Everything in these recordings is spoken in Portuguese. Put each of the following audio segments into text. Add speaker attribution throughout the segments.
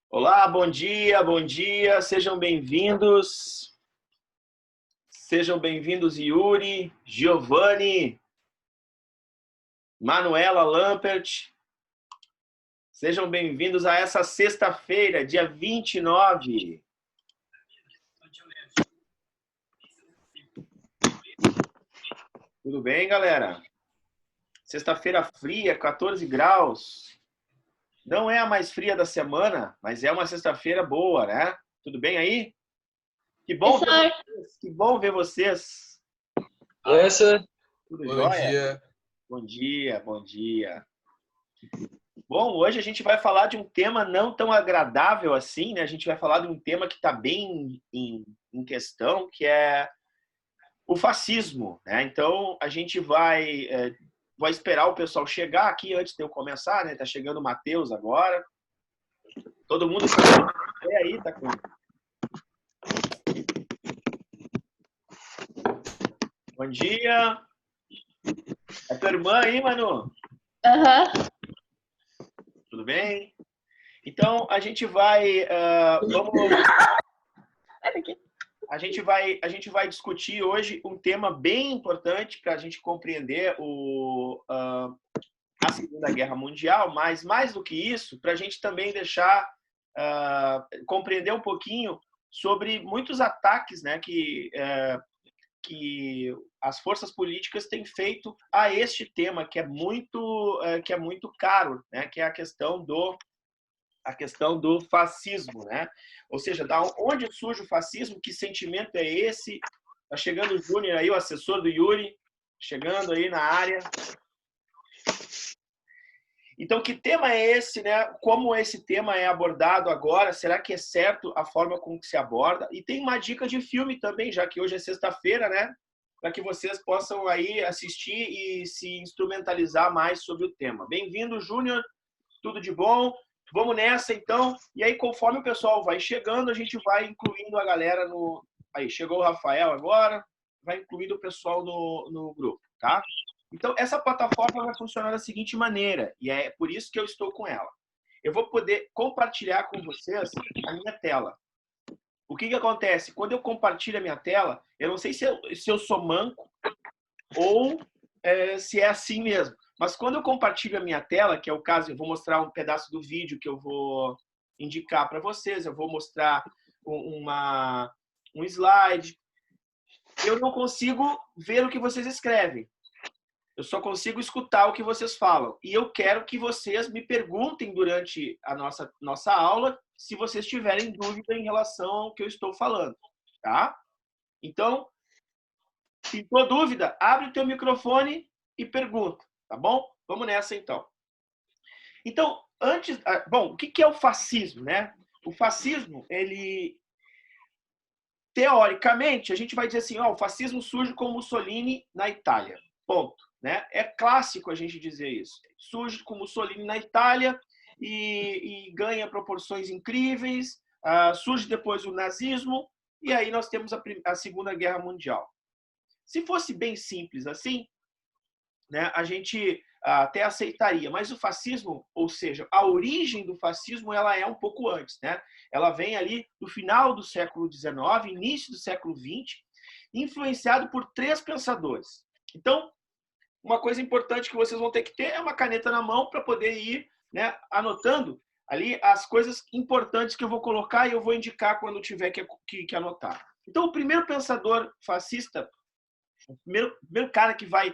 Speaker 1: Olá, bom dia, sejam bem-vindos. Sejam bem-vindos Yuri, Giovanni, Manuela Lampert. Sejam bem-vindos a essa sexta-feira, dia 29. Tudo bem, galera? Sexta-feira fria, 14 graus. Não é a mais fria da semana, mas é uma sexta-feira boa, né? Tudo bem aí? Que bom ver vocês. Que bom ver vocês.
Speaker 2: Essa,
Speaker 1: Tudo
Speaker 2: bom
Speaker 1: jóia?
Speaker 2: dia.
Speaker 1: Bom dia, bom dia. Bom, hoje a gente vai falar de um tema não tão agradável assim, né? A gente vai falar de um tema que está bem em questão, que é o fascismo, né? Então, a gente vai esperar o pessoal chegar aqui antes de eu começar, né? Tá chegando o Matheus agora. Todo mundo é aí, tá com... Bom dia. É tua irmã aí, Manu? Tudo bem? Então, a gente vai... A gente vai discutir hoje um tema bem importante para a gente compreender a Segunda Guerra Mundial, mas mais do que isso, para a gente também deixar compreender um pouquinho sobre muitos ataques, né, que as forças políticas têm feito a este tema que é muito caro, né, que é a questão do fascismo, né? Ou seja, da onde surge o fascismo, que sentimento é esse? Tá chegando o Júnior aí, o assessor do Yuri, chegando aí na área. Então, que tema é esse, né? Como esse tema é abordado agora? Será que é certo a forma como que se aborda? E tem uma dica de filme também, já que hoje é sexta-feira, né? Para que vocês possam aí assistir e se instrumentalizar mais sobre o tema. Bem-vindo, Júnior. Tudo de bom? Vamos nessa, então. E aí, conforme o pessoal vai chegando, a gente vai incluindo a galera no... Aí, chegou o Rafael agora, vai incluindo o pessoal no grupo, tá? Então, essa plataforma vai funcionar da seguinte maneira, e é por isso que eu estou com ela. Eu vou poder compartilhar com vocês a minha tela. O que acontece? Quando eu compartilho a minha tela, eu não sei se eu sou manco ou se é assim mesmo. Mas quando eu compartilho a minha tela, que é o caso, eu vou mostrar um pedaço do vídeo que eu vou indicar para vocês, eu vou mostrar um slide, eu não consigo ver o que vocês escrevem. Eu só consigo escutar o que vocês falam. E eu quero que vocês me perguntem durante a nossa aula se vocês tiverem dúvida em relação ao que eu estou falando, tá? Então, se for dúvida, abre o teu microfone e pergunta, tá bom? Vamos nessa, então. Então, bom, o que é o fascismo, né? O fascismo, ele... Teoricamente, a gente vai dizer assim, o fascismo surge com Mussolini na Itália. Ponto. Né? É clássico a gente dizer isso. Surge com Mussolini na Itália e ganha proporções incríveis. Surge depois o nazismo e aí nós temos a Segunda Guerra Mundial. Se fosse bem simples assim, né, a gente até aceitaria, mas o fascismo, ou seja, a origem do fascismo, ela é um pouco antes, né? Ela vem ali do final do século XIX, início do século XX, influenciado por 3 pensadores. Então, uma coisa importante que vocês vão ter que ter é uma caneta na mão para poder ir, né, anotando ali as coisas importantes que eu vou colocar e eu vou indicar quando tiver que anotar. Então, o primeiro pensador fascista, o primeiro cara que vai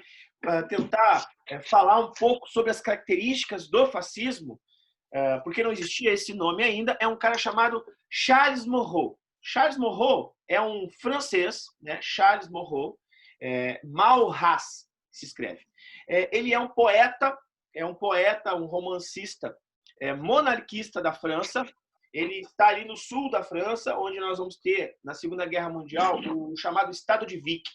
Speaker 1: tentar falar um pouco sobre as características do fascismo, porque não existia esse nome ainda, é um cara chamado Charles Maurras. Charles Maurras é um francês, né? Charles Maurras, Maurras se escreve. Ele é um poeta, um romancista, monarquista da França. Ele está ali no sul da França, onde nós vamos ter, na Segunda Guerra Mundial, o chamado Estado de Vic.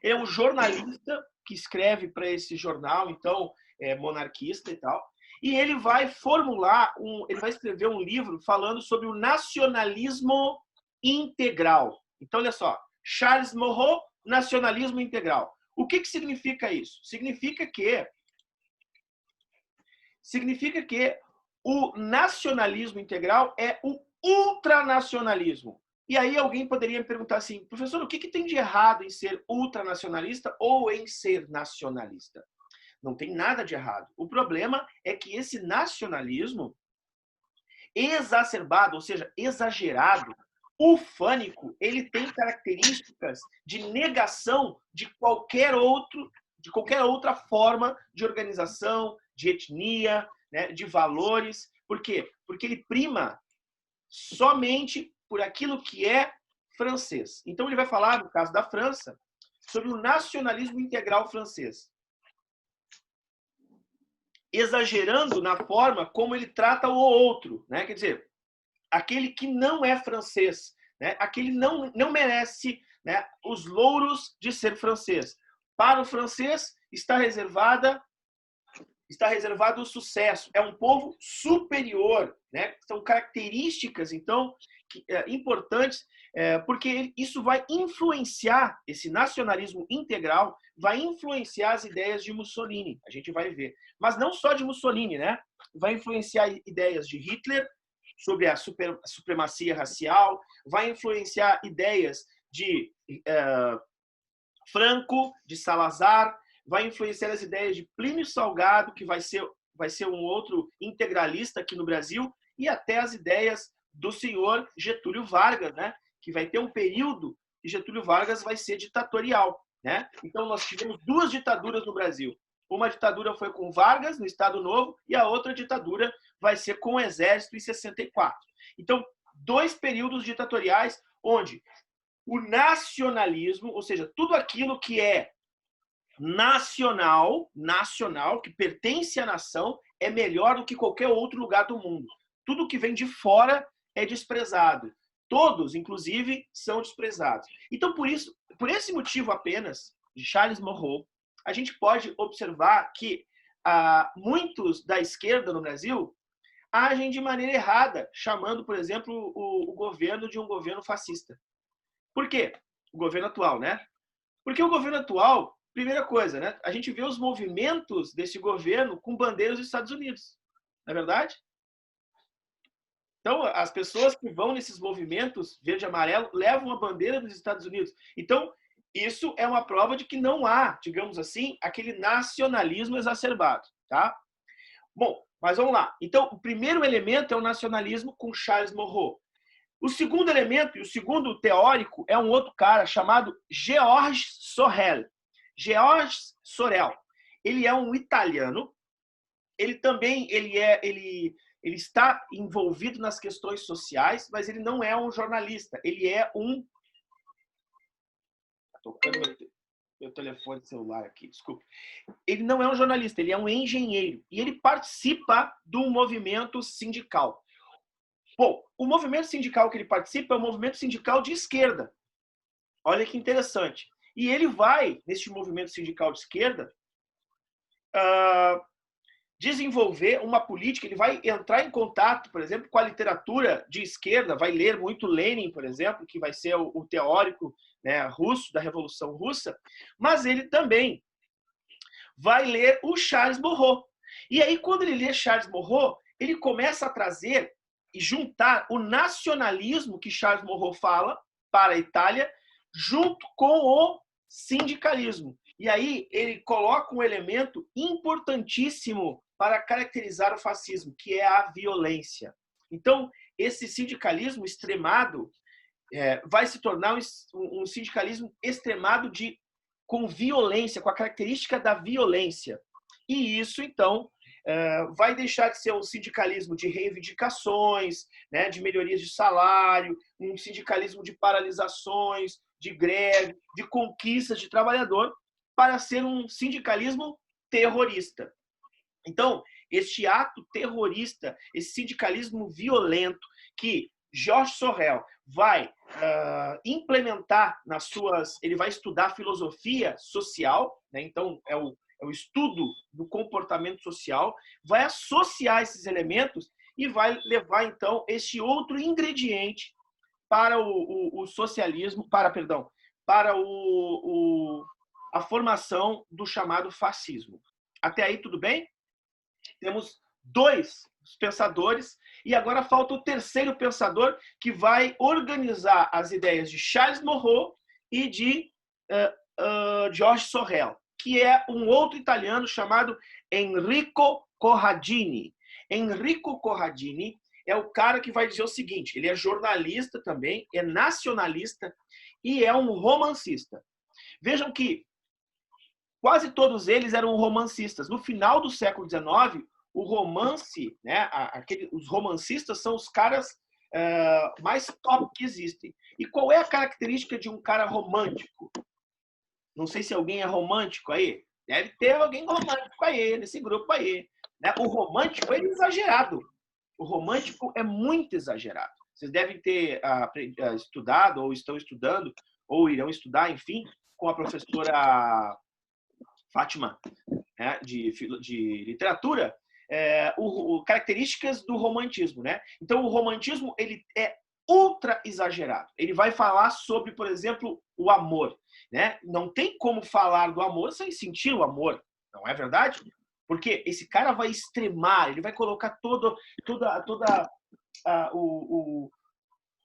Speaker 1: Ele é um jornalista que escreve para esse jornal, então, monarquista e tal. E ele vai ele vai escrever um livro falando sobre o nacionalismo integral. Então, olha só, Charles Maurras, nacionalismo integral. O que significa isso? Significa que O nacionalismo integral é o ultranacionalismo. E aí alguém poderia me perguntar assim, professor, o que tem de errado em ser ultranacionalista ou em ser nacionalista? Não tem nada de errado. O problema é que esse nacionalismo exacerbado, ou seja, exagerado, ufânico, ele tem características de negação de qualquer outra forma de organização, de etnia, né, de valores. Por quê? Porque ele prima somente por aquilo que é francês. Então ele vai falar, no caso da França, sobre o nacionalismo integral francês, exagerando na forma como ele trata o outro, né? Quer dizer, aquele que não é francês, né? Aquele não merece, né, os louros de ser francês. Para o francês está reservado o sucesso. É um povo superior, né? São características, então, importantes, porque isso vai influenciar, esse nacionalismo integral vai influenciar as ideias de Mussolini, a gente vai ver. Mas não só de Mussolini, né? Vai influenciar ideias de Hitler sobre a supremacia racial, vai influenciar ideias de Franco, de Salazar, vai influenciar as ideias de Plínio Salgado, que vai ser um outro integralista aqui no Brasil, e até as ideias do senhor Getúlio Vargas, né? Que vai ter um período que Getúlio Vargas vai ser ditatorial, né? Então nós tivemos duas ditaduras no Brasil. Uma ditadura foi com Vargas, no Estado Novo, e a outra ditadura vai ser com o Exército em 64. Então, dois períodos ditatoriais onde o nacionalismo, ou seja, tudo aquilo que é nacional, que pertence à nação, é melhor do que qualquer outro lugar do mundo. Tudo que vem de fora é desprezado. Todos, inclusive, são desprezados. Então, por esse motivo apenas, de Charles Maurrault, a gente pode observar que muitos da esquerda no Brasil agem de maneira errada, chamando, por exemplo, o governo de um governo fascista. Por quê? O governo atual, né? Porque o governo atual, primeira coisa, né? A gente vê os movimentos desse governo com bandeiras dos Estados Unidos. Não é verdade? Então, as pessoas que vão nesses movimentos verde e amarelo levam a bandeira dos Estados Unidos. Então, isso é uma prova de que não há, digamos assim, aquele nacionalismo exacerbado, tá? Bom, mas vamos lá. Então, o primeiro elemento é o nacionalismo com Charles Maurrault. O segundo elemento, e o segundo teórico, é um outro cara chamado Georges Sorel. Georges Sorel. Ele é um italiano. Ele também ele está envolvido nas questões sociais, mas ele não é um jornalista. Ele é um... Estou tocando meu telefone celular aqui, desculpa. Ele não é um jornalista, ele é um engenheiro. E ele participa do movimento sindical. Bom, o movimento sindical que ele participa é o movimento sindical de esquerda. Olha que interessante. E ele vai, nesse movimento sindical de esquerda, desenvolver uma política, ele vai entrar em contato, por exemplo, com a literatura de esquerda, vai ler muito Lenin, por exemplo, que vai ser o teórico, né, russo, da Revolução Russa, mas ele também vai ler o Charles Maurrault. E aí, quando ele lê Charles Maurrault, ele começa a trazer e juntar o nacionalismo que Charles Maurrault fala para a Itália, junto com o sindicalismo. E aí ele coloca um elemento importantíssimo para caracterizar o fascismo, que é a violência. Então, esse sindicalismo extremado vai se tornar um sindicalismo extremado com violência, com a característica da violência. E isso, então, vai deixar de ser um sindicalismo de reivindicações, né, de melhorias de salário, um sindicalismo de paralisações, de greve, de conquistas de trabalhador, para ser um sindicalismo terrorista. Então, este ato terrorista, esse sindicalismo violento que Georges Sorel vai implementar nas suas... Ele vai estudar filosofia social, né? Então, é o estudo do comportamento social, vai associar esses elementos e vai levar, então, este outro ingrediente para o socialismo, para a formação do chamado fascismo. Até aí, tudo bem? Temos dois pensadores, e agora falta o terceiro pensador que vai organizar as ideias de Charles Maurras e de George Sorel, que é um outro italiano chamado Enrico Corradini. Enrico Corradini é o cara que vai dizer o seguinte, ele é jornalista também, é nacionalista e é um romancista. Vejam que quase todos eles eram romancistas. No final do século XIX, o romance, né, os romancistas são os caras mais top que existem. E qual é a característica de um cara romântico? Não sei se alguém é romântico aí. Deve ter alguém romântico aí, nesse grupo aí. Né? O romântico é exagerado. O romântico é muito exagerado. Vocês devem ter estudado, ou estão estudando, ou irão estudar, enfim, com a professora Fátima, né, de literatura, características do romantismo. Né? Então, o romantismo ele é ultra exagerado. Ele vai falar sobre, por exemplo, o amor. Né? Não tem como falar do amor sem sentir o amor, não é verdade? Porque esse cara vai extremar, ele vai colocar todo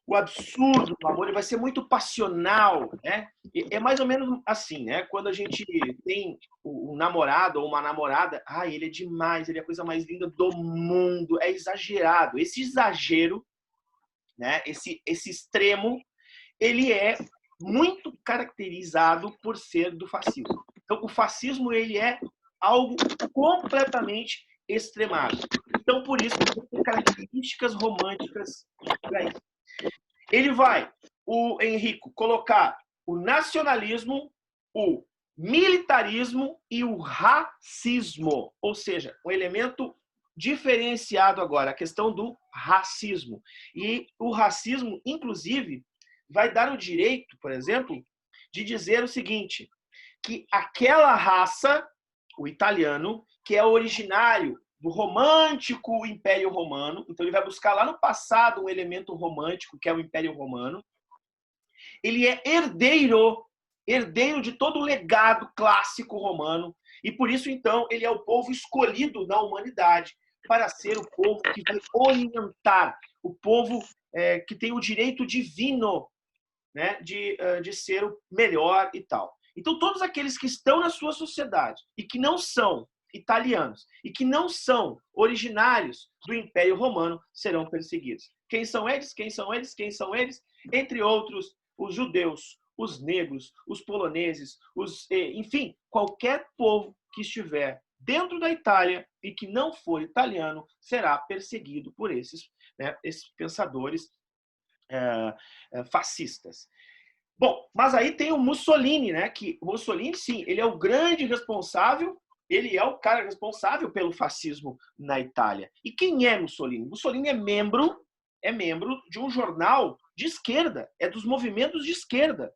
Speaker 1: o absurdo do amor, ele vai ser muito passional, né? É mais ou menos assim, né? Quando a gente tem um namorado ou uma namorada, ele é demais, ele é a coisa mais linda do mundo, é exagerado. Esse exagero, né? Esse extremo, ele é muito caracterizado por ser do fascismo. Então, o fascismo ele é algo completamente extremado. Então, por isso, tem características românticas para isso. Ele vai, o Enrico, colocar o nacionalismo, o militarismo e o racismo. Ou seja, um elemento diferenciado agora, a questão do racismo. E o racismo, inclusive, vai dar o direito, por exemplo, de dizer o seguinte, que aquela raça, o italiano, que é originário do romântico Império Romano, então ele vai buscar lá no passado um elemento romântico, que é o Império Romano, ele é herdeiro de todo o legado clássico romano, e por isso, então, ele é o povo escolhido na humanidade para ser o povo que vai orientar, o povo que tem o direito divino, né, de ser o melhor e tal. Então, todos aqueles que estão na sua sociedade e que não são italianos e que não são originários do Império Romano serão perseguidos. Quem são eles? Quem são eles? Quem são eles? Entre outros, os judeus, os negros, os poloneses, enfim, qualquer povo que estiver dentro da Itália e que não for italiano será perseguido por esses pensadores fascistas. Bom, mas aí tem o Mussolini, né? Que o Mussolini, sim, ele é o grande responsável, ele é o cara responsável pelo fascismo na Itália. E quem é Mussolini? Mussolini é membro de um jornal de esquerda, é dos movimentos de esquerda.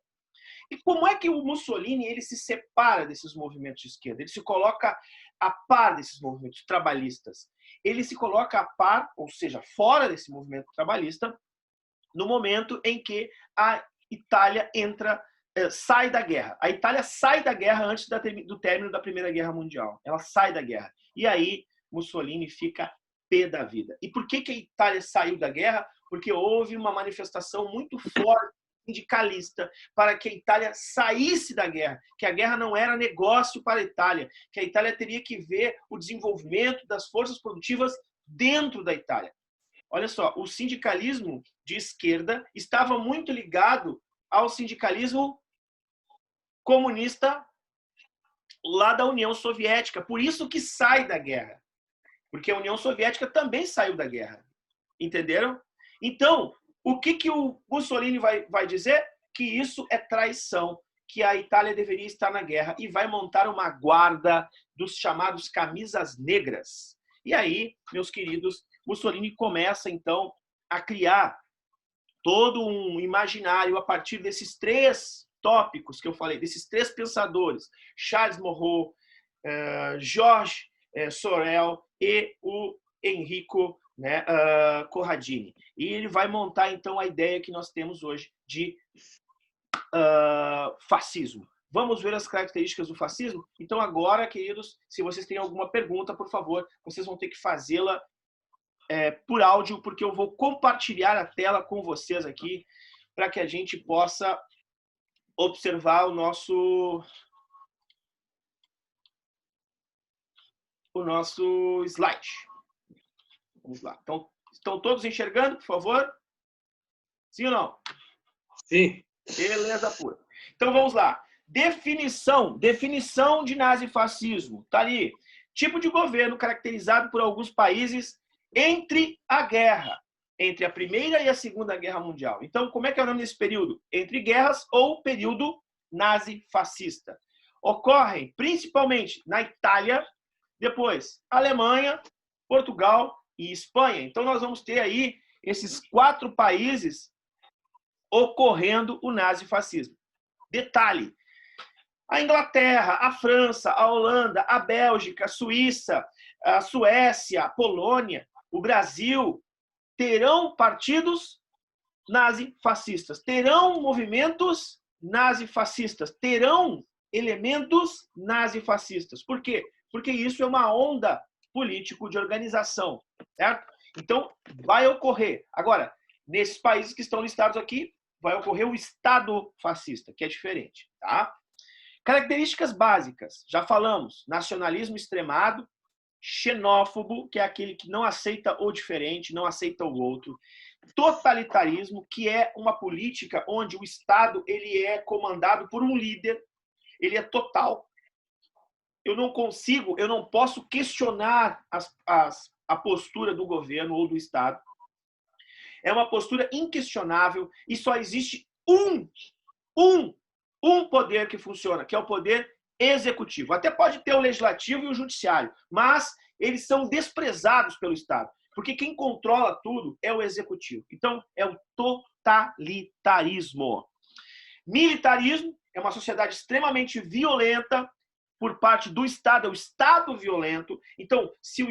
Speaker 1: E como é que o Mussolini ele se separa desses movimentos de esquerda? Ele se coloca a par desses movimentos trabalhistas. Ele se coloca a par, ou seja, fora desse movimento trabalhista, no momento em que a Itália sai da guerra. A Itália sai da guerra antes do término da Primeira Guerra Mundial. Ela sai da guerra. E aí Mussolini fica pé da vida. E por que a Itália saiu da guerra? Porque houve uma manifestação muito forte sindicalista para que a Itália saísse da guerra, que a guerra não era negócio para a Itália, que a Itália teria que ver o desenvolvimento das forças produtivas dentro da Itália. Olha só, o sindicalismo de esquerda estava muito ligado ao sindicalismo comunista lá da União Soviética. Por isso que sai da guerra. Porque a União Soviética também saiu da guerra. Entenderam? Então, o que o Mussolini vai dizer? Que isso é traição, que a Itália deveria estar na guerra e vai montar uma guarda dos chamados camisas negras. E aí, meus queridos, Mussolini começa, então, a criar todo um imaginário a partir desses três tópicos que eu falei, desses três pensadores, Charles Maurras, George Sorel e o Enrico Corradini. E ele vai montar, então, a ideia que nós temos hoje de fascismo. Vamos ver as características do fascismo? Então, agora, queridos, se vocês têm alguma pergunta, por favor, vocês vão ter que fazê-la por áudio, porque eu vou compartilhar a tela com vocês aqui para que a gente possa observar o nosso slide. Vamos lá. Então, estão todos enxergando, por favor? Sim ou não?
Speaker 2: Sim.
Speaker 1: Beleza pura. Então, vamos lá. Definição de nazifascismo. Está ali. Tipo de governo caracterizado por alguns países entre a guerra, entre a Primeira e a Segunda Guerra Mundial. Então, como é que é o nome desse período? Entre guerras ou período nazifascista. Ocorrem principalmente na Itália, depois Alemanha, Portugal e Espanha. Então, nós vamos ter aí esses 4 países ocorrendo o nazifascismo. Detalhe: a Inglaterra, a França, a Holanda, a Bélgica, a Suíça, a Suécia, a Polônia, o Brasil terão partidos nazifascistas, terão movimentos nazifascistas, terão elementos nazifascistas. Por quê? Porque isso é uma onda político de organização, certo? Então, vai ocorrer. Agora, nesses países que estão listados aqui, vai ocorrer o Estado fascista, que é diferente, tá? Características básicas, já falamos: nacionalismo extremado, xenófobo, que é aquele que não aceita o diferente, não aceita o outro, totalitarismo, que é uma política onde o Estado ele é comandado por um líder, ele é total. Eu não posso questionar a postura do governo ou do Estado. É uma postura inquestionável e só existe um poder que funciona, que é o poder executivo. Até pode ter o legislativo e o judiciário, mas eles são desprezados pelo Estado, porque quem controla tudo é o executivo. Então, é o totalitarismo. Militarismo é uma sociedade extremamente violenta por parte do Estado, é o Estado violento. Então, se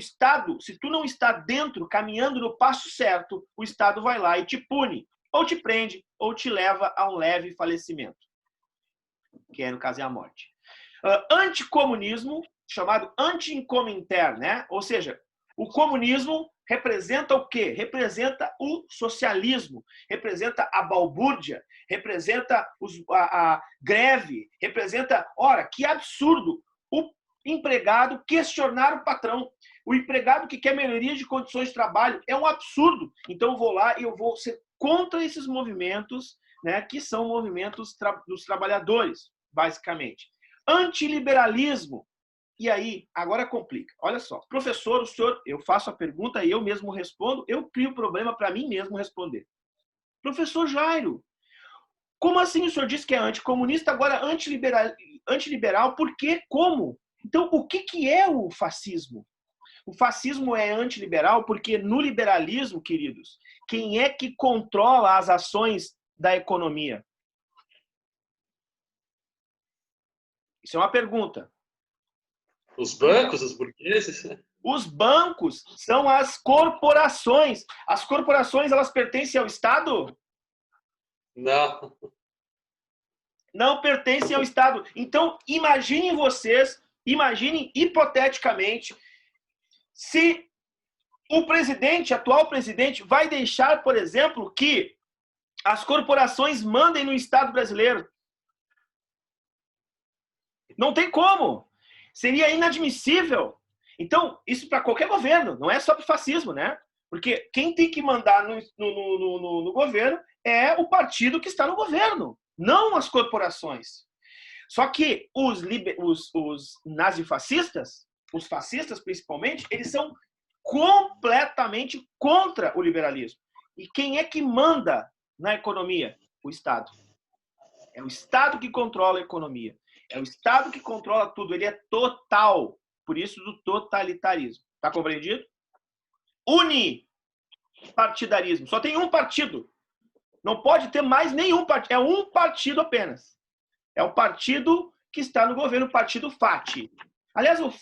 Speaker 1: tu não está dentro, caminhando no passo certo, o Estado vai lá e te pune, ou te prende, ou te leva a um leve falecimento, que no caso é a morte. Anticomunismo, chamado anti-Comintern, né? Ou seja, o comunismo representa o quê? Representa o socialismo, representa a balbúrdia, representa a greve, representa... Ora, que absurdo! O empregado questionar o patrão. O empregado que quer melhoria de condições de trabalho é um absurdo. Então, eu vou lá e eu vou ser contra esses movimentos, né, que são movimentos dos trabalhadores, basicamente. Antiliberalismo. E aí, agora complica. Olha só, professor, eu faço a pergunta e eu mesmo respondo, eu crio problema para mim mesmo responder. Professor Jairo, como assim o senhor disse que é anticomunista, agora antiliberal? Por quê? Como? Então, o que é o fascismo? O fascismo é antiliberal porque no liberalismo, queridos, quem é que controla as ações da economia? Isso é uma pergunta.
Speaker 2: Os bancos, os burgueses?
Speaker 1: Os bancos são as corporações. As corporações, elas pertencem ao Estado?
Speaker 2: Não.
Speaker 1: Não pertencem ao Estado. Então, imaginem hipoteticamente, se o atual presidente, vai deixar, por exemplo, que as corporações mandem no Estado brasileiro. Não tem como. Seria inadmissível. Então, isso para qualquer governo, não é só para o fascismo, né? Porque quem tem que mandar no governo é o partido que está no governo, não as corporações. Só que os nazifascistas, os fascistas principalmente, eles são completamente contra o liberalismo. E quem é que manda na economia? O Estado. É o Estado que controla a economia. É o Estado que controla tudo. Ele é total. Por isso do totalitarismo. Está compreendido? Unipartidarismo. Só tem um partido. Não pode ter mais nenhum partido. É um partido apenas. É o partido que está no governo, o partido FAT. Aliás, o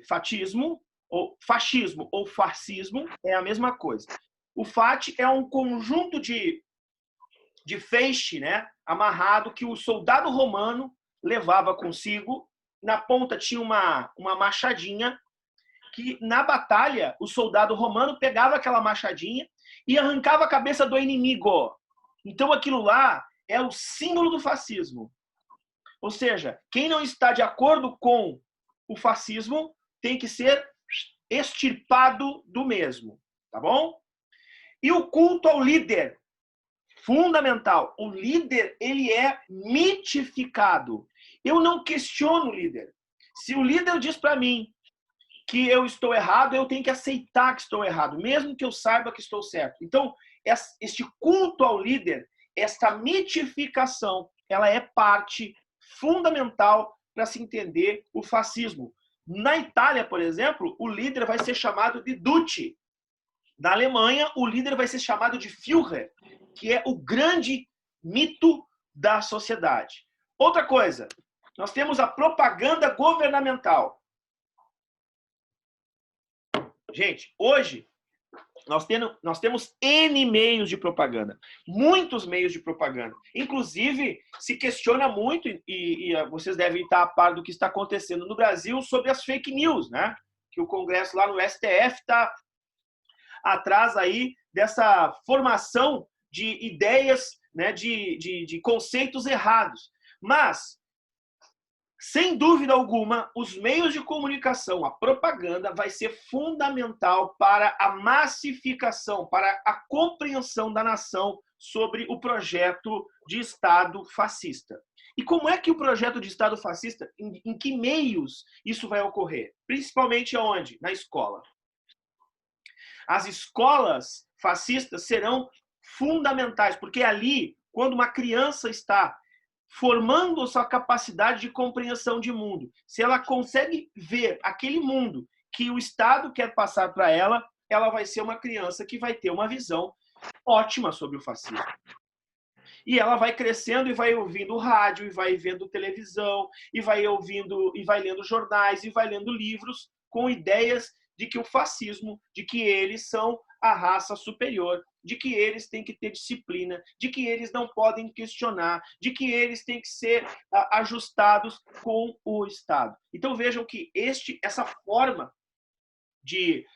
Speaker 1: fatismo, ou fascismo ou fascismo, é a mesma coisa. O FAT é um conjunto de feixe, né, amarrado, que o soldado romano levava consigo. Na ponta tinha uma machadinha, que na batalha o soldado romano pegava aquela machadinha e arrancava a cabeça do inimigo. Então aquilo lá é o símbolo do fascismo. Ou seja, quem não está de acordo com o fascismo tem que ser extirpado do mesmo, tá bom? E o culto ao líder, fundamental. O líder, ele é mitificado. Eu não questiono o líder. Se o líder diz para mim que eu estou errado, eu tenho que aceitar que estou errado, mesmo que eu saiba que estou certo. Então, este culto ao líder, esta mitificação, ela é parte fundamental para se entender o fascismo. Na Itália, por exemplo, o líder vai ser chamado de Duce. Na Alemanha, o líder vai ser chamado de Führer, que é o grande mito da sociedade. Outra coisa, nós temos a propaganda governamental. Gente, hoje nós temos N meios de propaganda, muitos meios de propaganda. Inclusive, se questiona muito, e vocês devem estar a par do que está acontecendo no Brasil sobre as fake news, né? Que o Congresso lá no STF está atrás aí dessa formação de ideias, né, de conceitos errados. Mas, sem dúvida alguma, os meios de comunicação, a propaganda, vai ser fundamental para a massificação, para a compreensão da nação sobre o projeto de Estado fascista. E como é que o projeto de Estado fascista, em que meios isso vai ocorrer? Principalmente aonde? Na escola. As escolas fascistas serão fundamentais, porque ali, quando uma criança está formando sua capacidade de compreensão de mundo, se ela consegue ver aquele mundo que o Estado quer passar para ela, ela vai ser uma criança que vai ter uma visão ótima sobre o fascismo. E ela vai crescendo e vai ouvindo rádio, e vai vendo televisão, e vai ouvindo, e vai lendo jornais, e vai lendo livros com ideias de que o fascismo, de que eles são a raça superior, de que eles têm que ter disciplina, de que eles não podem questionar, de que eles têm que ser ajustados com o Estado. Então vejam que essa forma de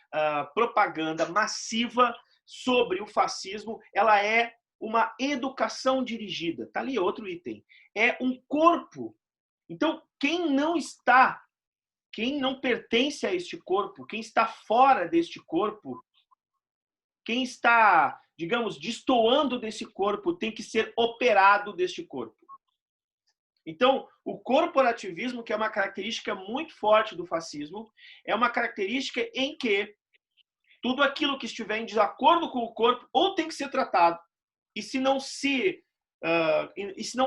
Speaker 1: propaganda massiva sobre o fascismo, ela é uma educação dirigida. Tá ali outro item. É um corpo. Então, quem não pertence a este corpo, quem está fora deste corpo, quem está, digamos, destoando desse corpo, tem que ser operado deste corpo. Então, o corporativismo, que é uma característica muito forte do fascismo, é uma característica em que tudo aquilo que estiver em desacordo com o corpo ou tem que ser tratado, e se não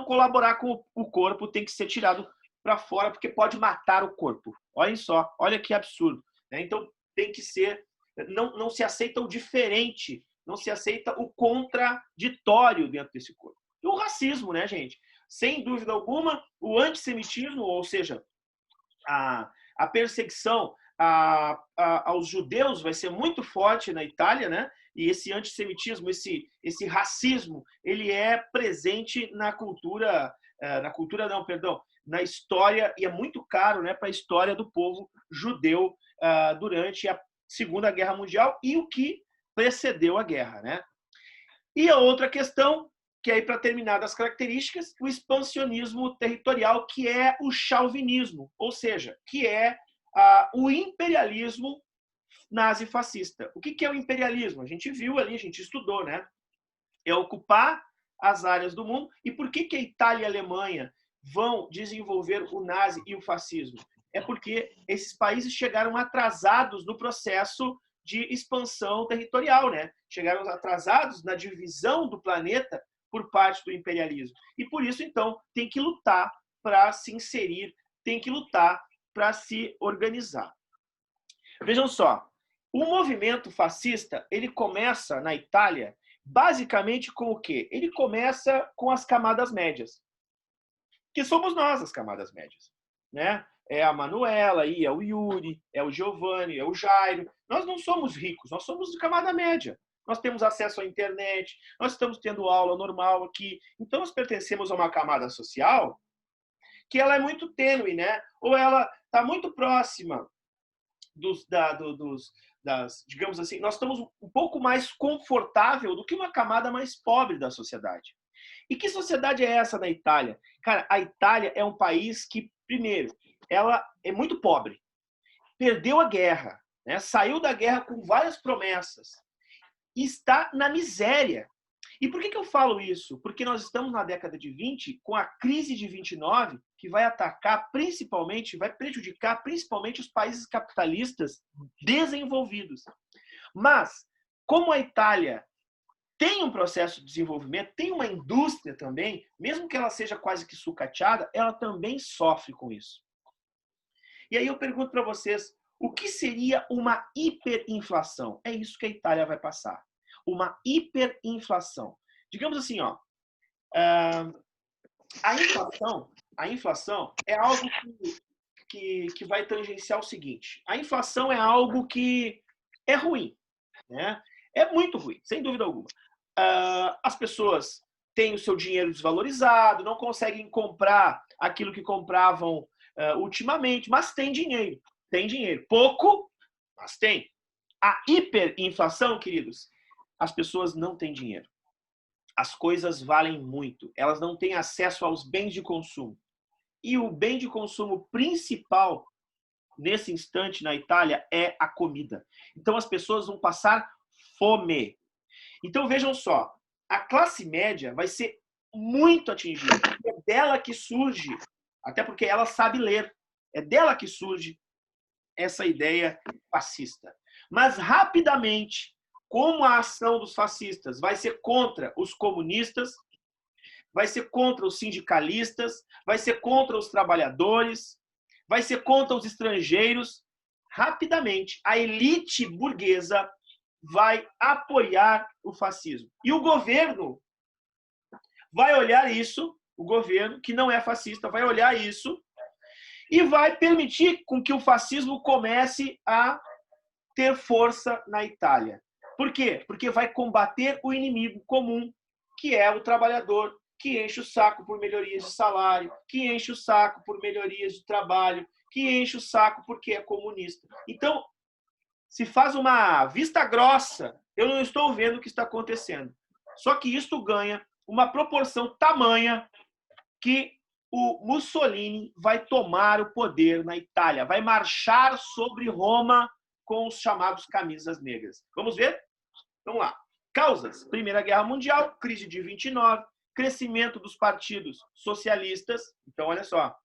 Speaker 1: colaborar com o corpo, tem que ser tirado para fora, porque pode matar o corpo. Olhem só, olha que absurdo. Né? Então, tem que ser... Não se aceita o diferente, não se aceita o contraditório dentro desse corpo. E o racismo, né, gente? Sem dúvida alguma, o antissemitismo, ou seja, a perseguição aos judeus vai ser muito forte na Itália, né? E esse antissemitismo, esse racismo, ele é presente na na história, e é muito caro, né, para a história do povo judeu durante a Segunda Guerra Mundial e o que precedeu a guerra, né? E a outra questão, que aí para terminar das características, o expansionismo territorial, que é o chauvinismo, ou seja, que é o imperialismo nazifascista. O que é o imperialismo? A gente viu ali, a gente estudou, né? É ocupar as áreas do mundo. E por que a Itália e a Alemanha vão desenvolver o nazi e o fascismo? É porque esses países chegaram atrasados no processo de expansão territorial, né? Chegaram atrasados na divisão do planeta por parte do imperialismo. E por isso, então, tem que lutar para se inserir, tem que lutar para se organizar. Vejam só, o movimento fascista, ele começa na Itália basicamente com o quê? Ele começa com as camadas médias, que somos nós as camadas médias, né? É a Manuela, é o Yuri, é o Giovanni, é o Jairo. Nós não somos ricos, nós somos de camada média. Nós temos acesso à internet, nós estamos tendo aula normal aqui. Então, nós pertencemos a uma camada social que ela é muito tênue, né? Ou ela está muito próxima digamos assim, nós estamos um pouco mais confortável do que uma camada mais pobre da sociedade. E que sociedade é essa na Itália? Cara, a Itália é um país que, primeiro, ela é muito pobre, perdeu a guerra, né? Saiu da guerra com várias promessas e está na miséria. E por que eu falo isso? Porque nós estamos na década de 20 com a crise de 29, que vai atacar principalmente, vai prejudicar principalmente os países capitalistas desenvolvidos. Mas, como a Itália tem um processo de desenvolvimento, tem uma indústria também, mesmo que ela seja quase que sucateada, ela também sofre com isso. E aí eu pergunto para vocês, o que seria uma hiperinflação? É isso que a Itália vai passar. Uma hiperinflação. Digamos assim, ó, a inflação é algo que vai tangenciar o seguinte. A inflação é algo que é ruim, né? É muito ruim, sem dúvida alguma. As pessoas têm o seu dinheiro desvalorizado, não conseguem comprar aquilo que compravam ultimamente, mas tem dinheiro. Tem dinheiro. Pouco, mas tem. A hiperinflação, queridos, as pessoas não têm dinheiro. As coisas valem muito. Elas não têm acesso aos bens de consumo. E o bem de consumo principal nesse instante na Itália é a comida. Então as pessoas vão passar fome. Então vejam só, a classe média vai ser muito atingida. É dela que surge, até porque ela sabe ler, é dela que surge essa ideia fascista. Mas rapidamente, como a ação dos fascistas vai ser contra os comunistas, vai ser contra os sindicalistas, vai ser contra os trabalhadores, vai ser contra os estrangeiros, rapidamente a elite burguesa vai apoiar o fascismo. E o governo vai olhar isso, o governo, que não é fascista, vai olhar isso e vai permitir com que o fascismo comece a ter força na Itália. Por quê? Porque vai combater o inimigo comum, que é o trabalhador, que enche o saco por melhorias de salário, que enche o saco por melhorias de trabalho, que enche o saco porque é comunista. Então, se faz uma vista grossa, eu não estou vendo o que está acontecendo. Só que isto ganha uma proporção tamanha que o Mussolini vai tomar o poder na Itália, vai marchar sobre Roma com os chamados camisas negras. Vamos ver? Vamos lá. Causas: Primeira Guerra Mundial, crise de 29, crescimento dos partidos socialistas. Então, olha só.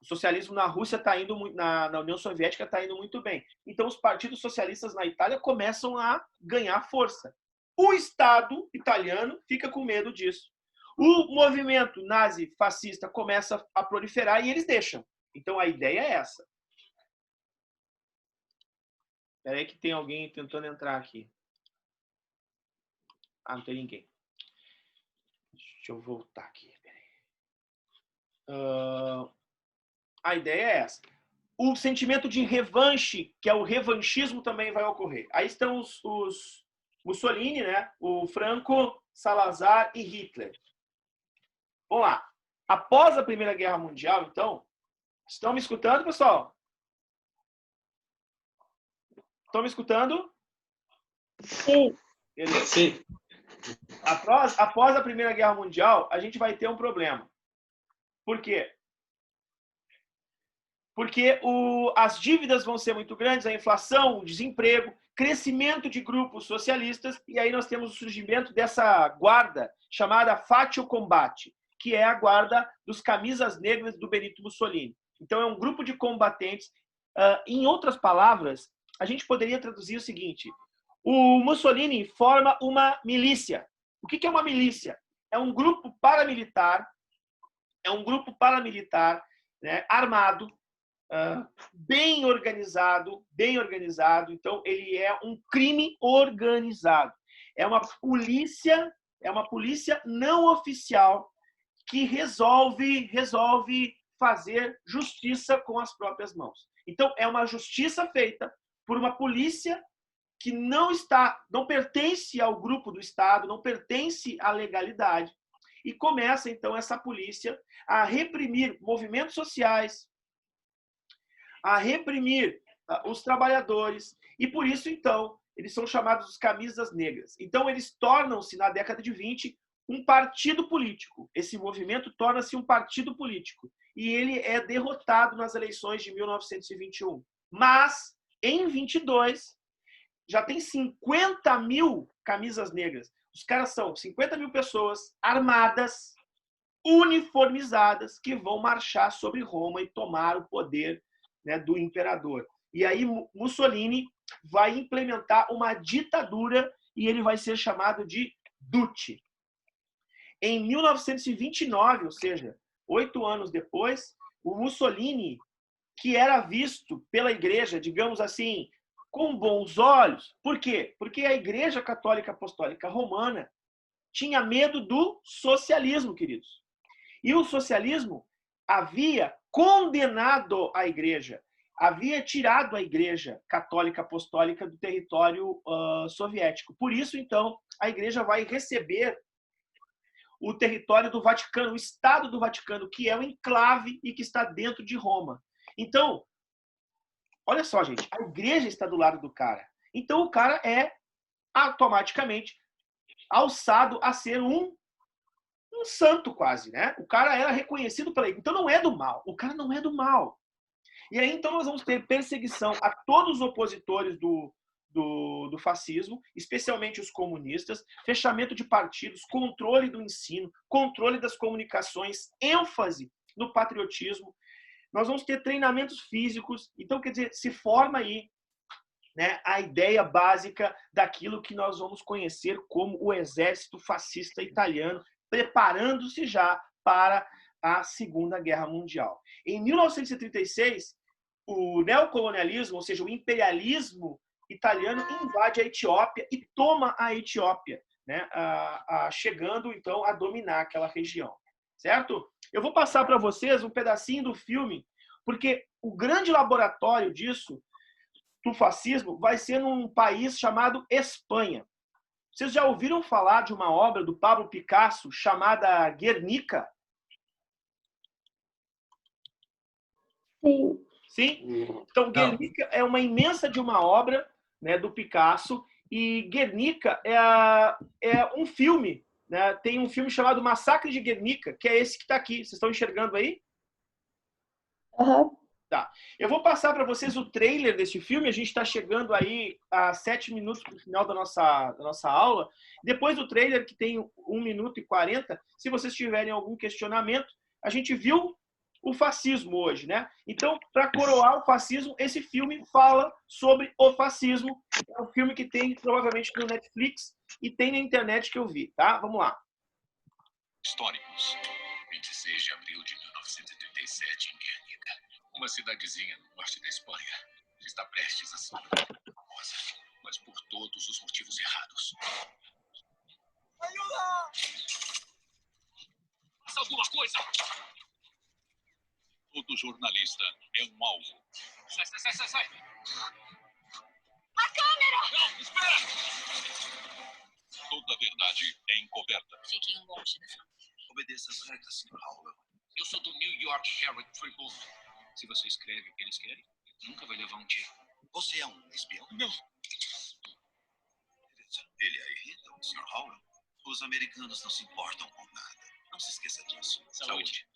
Speaker 1: O socialismo na Rússia está indo, na União Soviética está indo muito bem. Então, os partidos socialistas na Itália começam a ganhar força. O Estado italiano fica com medo disso. O movimento nazi-fascista começa a proliferar e eles deixam. Então, a ideia é essa. Espera aí que tem alguém tentando entrar aqui. Ah, não tem ninguém. Deixa eu voltar aqui. A ideia é essa. O sentimento de revanche, que é o revanchismo, também vai ocorrer. Aí estão os Mussolini, né? O Franco, Salazar e Hitler. Vamos lá. Após a Primeira Guerra Mundial, então, estão me escutando, pessoal? Estão me escutando?
Speaker 2: Sim. Sim.
Speaker 1: Após a Primeira Guerra Mundial, a gente vai ter um problema. Por quê? Porque as dívidas vão ser muito grandes, a inflação, o desemprego, crescimento de grupos socialistas, e aí nós temos o surgimento dessa guarda chamada Faccio Combatte, que é a guarda dos camisas negras do Benito Mussolini. Então é um grupo de combatentes. Em outras palavras, a gente poderia traduzir o seguinte: o Mussolini forma uma milícia. O que é uma milícia? É um grupo paramilitar, né, armado, bem organizado. Então, ele é um crime organizado. É uma polícia não oficial que resolve fazer justiça com as próprias mãos. Então, é uma justiça feita por uma polícia que não pertence ao grupo do Estado, não pertence à legalidade. E começa, então, essa polícia a reprimir movimentos sociais, a reprimir os trabalhadores, e por isso, então, eles são chamados os camisas negras. Então, eles tornam-se, na década de 20, um partido político. Esse movimento torna-se um partido político. E ele é derrotado nas eleições de 1921. Mas, em 22, já tem 50 mil camisas negras. Os caras são 50 mil pessoas armadas, uniformizadas, que vão marchar sobre Roma e tomar o poder, né, do imperador. E aí Mussolini vai implementar uma ditadura e ele vai ser chamado de Duce. Em 1929, ou seja, 8 anos depois, o Mussolini, que era visto pela igreja, digamos assim, com bons olhos. Por quê? Porque a Igreja Católica Apostólica Romana tinha medo do socialismo, queridos. E o socialismo havia condenado a igreja, havia tirado a Igreja Católica Apostólica do território soviético. Por isso, então, a igreja vai receber o território do Vaticano, o Estado do Vaticano, que é o enclave e que está dentro de Roma. Então, olha só, gente, a igreja está do lado do cara. Então, o cara é automaticamente alçado a ser um santo quase, né? O cara era reconhecido pela igreja. Então, não é do mal. O cara não é do mal. E aí, então, nós vamos ter perseguição a todos os opositores do fascismo, especialmente os comunistas, fechamento de partidos, controle do ensino, controle das comunicações, ênfase no patriotismo. Nós vamos ter treinamentos físicos. Então, quer dizer, se forma aí, né, a ideia básica daquilo que nós vamos conhecer como o exército fascista italiano, preparando-se já para a Segunda Guerra Mundial. Em 1936, o neocolonialismo, ou seja, o imperialismo italiano, invade a Etiópia e toma a Etiópia, né, chegando, então, a dominar aquela região. Certo? Eu vou passar para vocês um pedacinho do filme, porque o grande laboratório disso, do fascismo, vai ser num país chamado Espanha. Vocês já ouviram falar de uma obra do Pablo Picasso chamada Guernica?
Speaker 2: Sim.
Speaker 1: Sim? Então, Guernica é uma imensa de uma obra, né, do Picasso, e Guernica é um filme, né? Tem um filme chamado Massacre de Guernica, que é esse que está aqui. Vocês estão enxergando aí?
Speaker 2: Uhum.
Speaker 1: Tá. Eu vou passar para vocês o trailer desse filme. A gente está chegando aí a 7 minutos para o final da nossa aula. Depois do trailer, que tem 1 minuto e 40, se vocês tiverem algum questionamento, a gente viu o fascismo hoje, né? Então, para coroar o fascismo, esse filme fala sobre o fascismo. É um filme que tem provavelmente no Netflix e tem na internet que eu vi, tá? Vamos lá.
Speaker 3: Históricos. 26 de abril de 1937 em Guernica, uma cidadezinha no norte da Espanha, está prestes a ser famosa, mas por todos os motivos errados. Ajuda! Faça alguma coisa! Todo jornalista é um alvo. Sai! A câmera! Não, espera! Toda a verdade é encoberta.
Speaker 4: Fiquem longe da família.
Speaker 3: Obedeça as regras, Sr. Howell. Eu sou do New York Herald Tribune. Se você escreve o que eles querem, nunca vai levar um tiro. Você é um espião? Não. Ele a irrita, Sr. Howell. Os americanos não se importam com nada. Não se esqueça disso. Saúde.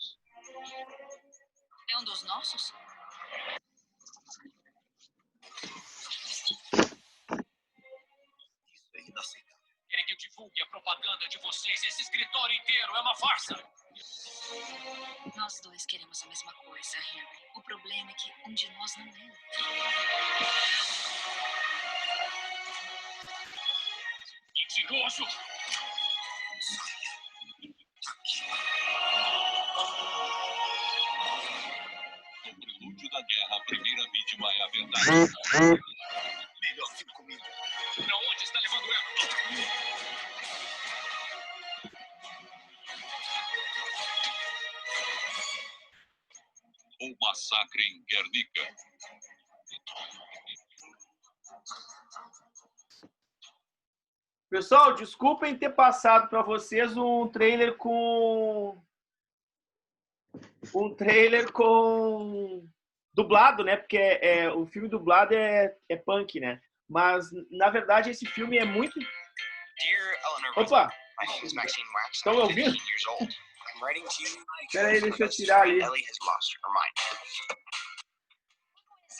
Speaker 4: É um dos nossos?
Speaker 3: Isso é inaceitável.
Speaker 4: Querem que eu divulgue a propaganda de vocês? Esse escritório inteiro é uma farsa. Nós dois queremos a mesma coisa, Henry. O problema é que um de nós não é.
Speaker 3: Mentiroso! No prelúdio da guerra, a primeira vítima é a verdade. Melhor fique comigo.
Speaker 4: Pra onde está levando ela?
Speaker 3: O massacre em Guernica.
Speaker 1: Pessoal, desculpem ter passado para vocês um trailer com dublado, né? Porque o filme dublado é punk, né? Mas, na verdade, esse filme é muito... Opa! Estão me ouvindo? Espera aí, deixa eu tirar ali.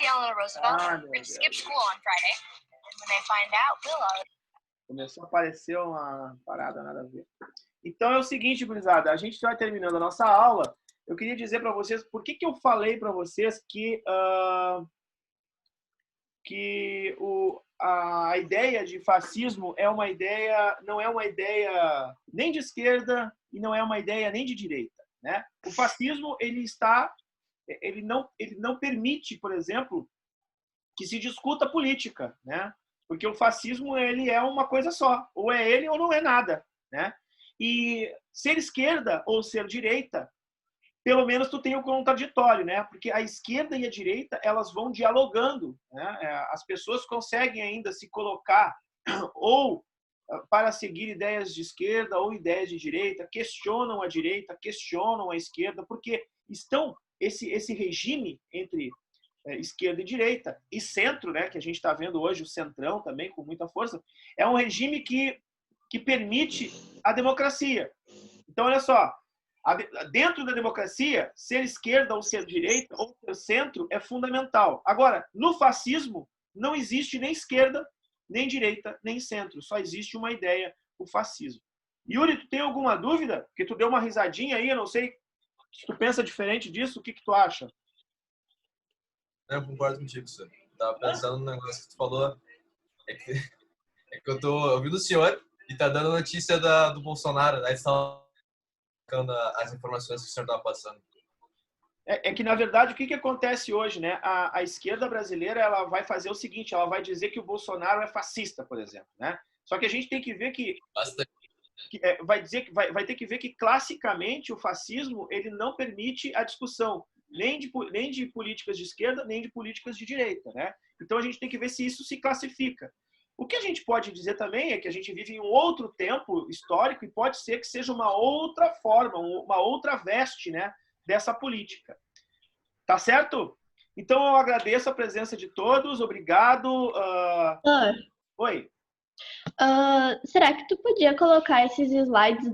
Speaker 5: Eleanor Roosevelt.
Speaker 1: Ah,
Speaker 5: We're
Speaker 1: meu
Speaker 5: going to skip
Speaker 1: Deus.
Speaker 5: school on Friday. And when they find out, we'll...
Speaker 1: Começou a aparecer uma parada nada a ver. Então é o seguinte, gurizada, a gente vai terminando a nossa aula. Eu queria dizer para vocês, por que eu falei para vocês que a ideia de fascismo é uma ideia, não é uma ideia nem de esquerda e não é uma ideia nem de direita, né? O fascismo ele não permite, por exemplo, que se discuta política, né? Porque o fascismo ele é uma coisa só, ou é ele ou não é nada, né? E ser esquerda ou ser direita, pelo menos tu tem o contraditório, né? Porque a esquerda e a direita, elas vão dialogando, né? As pessoas conseguem ainda se colocar ou para seguir ideias de esquerda ou ideias de direita, questionam a direita, questionam a esquerda, porque estão esse regime entre esquerda e direita e centro, né, que a gente está vendo hoje, o centrão também com muita força, é um regime que permite a democracia. Então, olha só, dentro da democracia, ser esquerda ou ser direita ou ser centro é fundamental. Agora, no fascismo, não existe nem esquerda, nem direita, nem centro. Só existe uma ideia, o fascismo. Yuri, tu tem alguma dúvida? Porque tu deu uma risadinha aí, eu não sei se tu pensa diferente disso, o que tu acha?
Speaker 6: Eu concordo contigo, senhor. Tava pensando no negócio que tu falou. É que eu tô ouvindo o senhor e tá dando notícia do Bolsonaro. Aí você tá colocando as informações que o senhor tava passando.
Speaker 1: É que, na verdade, o que acontece hoje, né? A esquerda brasileira ela vai fazer o seguinte, ela vai dizer que o Bolsonaro é fascista, por exemplo, né? Só que a gente tem que ver que... vai ter que ver que, classicamente, o fascismo ele não permite a discussão nem de políticas de esquerda, nem de políticas de direita, né? Então, a gente tem que ver se isso se classifica. O que a gente pode dizer também é que a gente vive em um outro tempo histórico e pode ser que seja uma outra forma, uma outra veste, né, dessa política. Tá certo? Então, eu agradeço a presença de todos. Obrigado. Oi.
Speaker 2: Será que tu podia colocar esses slides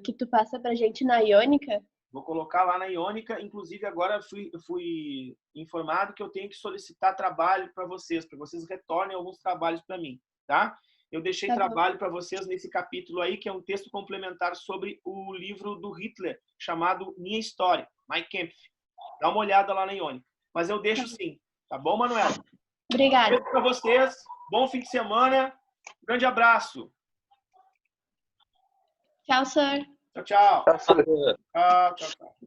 Speaker 2: que tu passa pra gente na Iônica?
Speaker 1: Vou colocar lá na Iônica. Inclusive, agora fui informado que eu tenho que solicitar trabalho para vocês retornem alguns trabalhos para mim, tá? Eu deixei trabalho para vocês nesse capítulo aí, que é um texto complementar sobre o livro do Hitler, chamado Minha História, Mein Kampf. Dá uma olhada lá na Iônica. Mas eu deixo sim. Tá bom, Manuela?
Speaker 2: Obrigada.
Speaker 1: Beijo para vocês. Bom fim de semana. Grande abraço.
Speaker 2: Tchau, senhor.
Speaker 1: Tchau, tchau.
Speaker 7: Tá, senhor.
Speaker 1: Tchau, tchau, tchau.